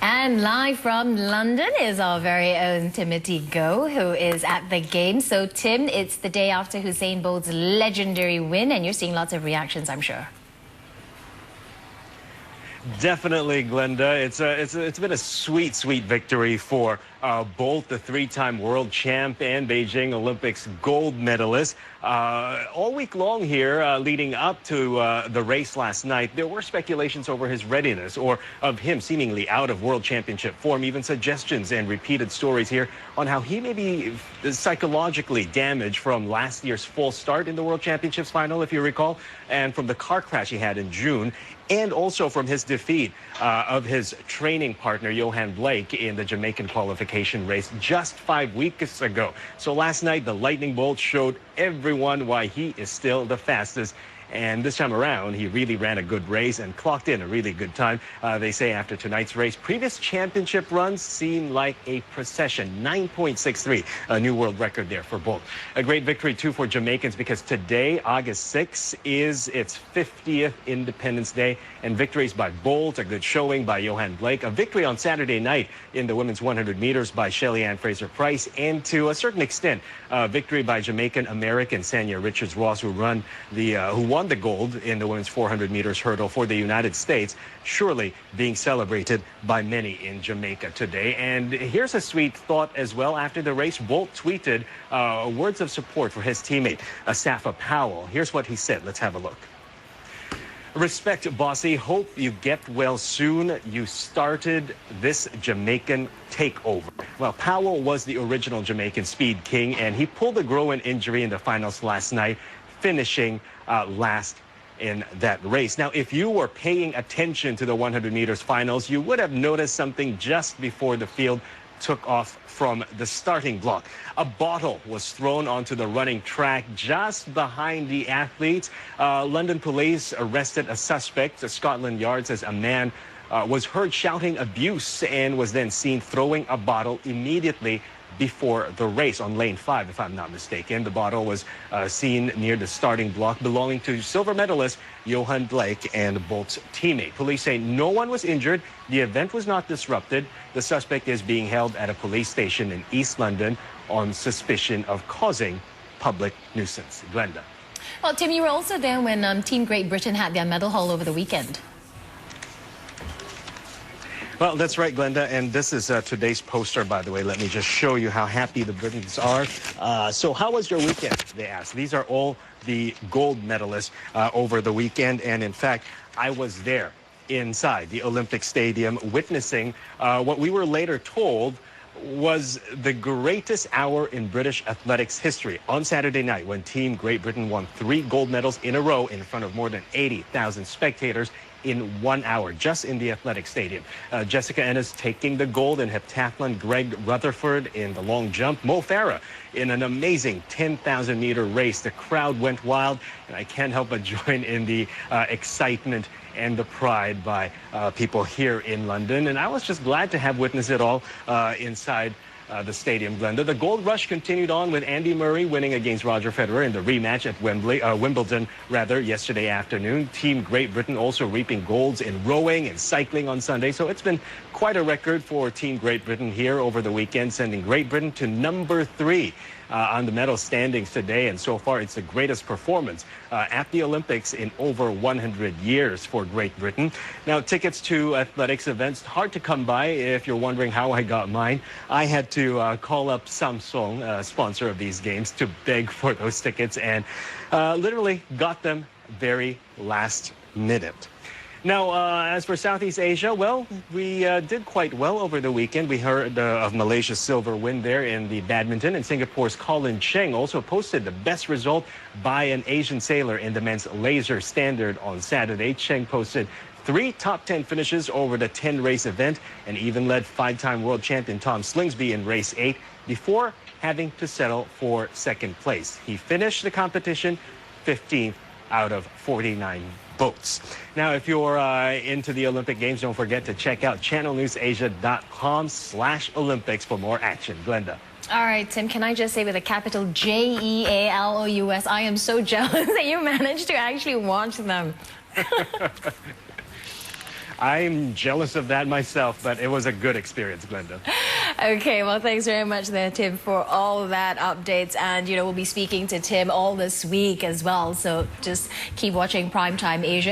And live from London is our very own Timothy Go, who is at the game. So, Tim, it's the day after Usain Bolt's legendary win, and you're seeing lots of reactions, I'm sure. Definitely, Glenda. It's been a sweet victory for Bolt, the three-time world champ and Beijing Olympics gold medalist. All week long here, leading up to the race last night, there were speculations over his readiness or of him seemingly out of world championship form, even suggestions and repeated stories here on how he may be psychologically damaged from last year's false start in the World Championships final, if you recall, and from the car crash he had in June, and also from his defeat of his training partner, Johan Blake, in the Jamaican qualification race just 5 weeks ago. So last night, the Lightning Bolt showed everyone why he is still the fastest. And this time around, he really ran a good race and clocked in a really good time. They say after tonight's race, previous championship runs seem like a procession. 9.63, a new world record there for Bolt. A great victory, too, for Jamaicans, because today, August 6th, is its 50th Independence Day. And victories by Bolt, a good showing by Johan Blake, a victory on Saturday night in the women's 100 meters by Shelly Ann Fraser-Price, and to a certain extent, victory by Jamaican-American Sanya Richards-Ross, who won the gold in the women's 400 meters hurdle for the United States, surely being celebrated by many in Jamaica today. And here's a sweet thought as well. After the race, Bolt tweeted words of support for his teammate, Asafa Powell. Here's what he said. Let's have a look. Respect, bossy. Hope you get well soon. You started this Jamaican takeover. Well, Powell was the original Jamaican speed king, and he pulled a groin injury in the finals last night, finishing last in that race. Now, if you were paying attention to the 100 meters finals, you would have noticed something just before the field took off from the starting block. A bottle was thrown onto the running track just behind the athletes. London police arrested a suspect. Scotland Yard says a man was heard shouting abuse and was then seen throwing a bottle immediately before the race on lane 5, if I'm not mistaken. The bottle was seen near the starting block belonging to silver medalist Johan Blake and Bolt's teammate. Police say no one was injured. The event was not disrupted. The suspect is being held at a police station in East London on suspicion of causing public nuisance. Glenda. Well, Tim, you were also there when Team Great Britain had their medal haul over the weekend. Well, that's right, Glenda, and this is today's poster, by the way. Let me just show you how happy the Britons are. So how was your weekend, they asked. These are all the gold medalists over the weekend, and in fact, I was there inside the Olympic Stadium witnessing what we were later told was the greatest hour in British athletics history on Saturday night when Team Great Britain won 3 gold medals in a row in front of more than 80,000 spectators in 1 hour, just in the athletic stadium. Jessica Ennis taking the gold in heptathlon, Greg Rutherford in the long jump, Mo Farah in an amazing 10,000-meter race. The crowd went wild, and I can't help but join in the excitement and the pride by people here in London. And I was just glad to have witnessed it all inside the stadium, Glenda. The gold rush continued on with Andy Murray winning against Roger Federer in the rematch at Wimbledon yesterday afternoon. Team Great Britain also reaping golds in rowing and cycling on Sunday. So it's been quite a record for Team Great Britain here over the weekend, sending Great Britain to number 3 on the medal standings today. And so far, it's the greatest performance at the Olympics in over 100 years for Great Britain. Now, tickets to athletics events, hard to come by. If you're wondering how I got mine, I had to call up Samsung, sponsor of these games, to beg for those tickets, and literally got them very last minute. Now, as for Southeast Asia, well, we did quite well over the weekend. We heard of Malaysia's silver win there in the badminton, and Singapore's Colin Cheng also posted the best result by an Asian sailor in the men's laser standard on Saturday. Cheng posted 3 top 10 finishes over the 10-race event and even led 5-time world champion Tom Slingsby in race 8 before having to settle for second place. He finished the competition 15th out of 49 boats. Now, if you're into the Olympic Games, don't forget to check out channelnewsasia.com/Olympics for more action. Glenda. All right, Tim, can I just say with a capital Jealous, I am so jealous that you managed to actually watch them. I'm jealous of that myself, but it was a good experience, Glenda. Okay, well, thanks very much there, Tim, for all that updates. And, we'll be speaking to Tim all this week as well. So just keep watching Primetime Asia.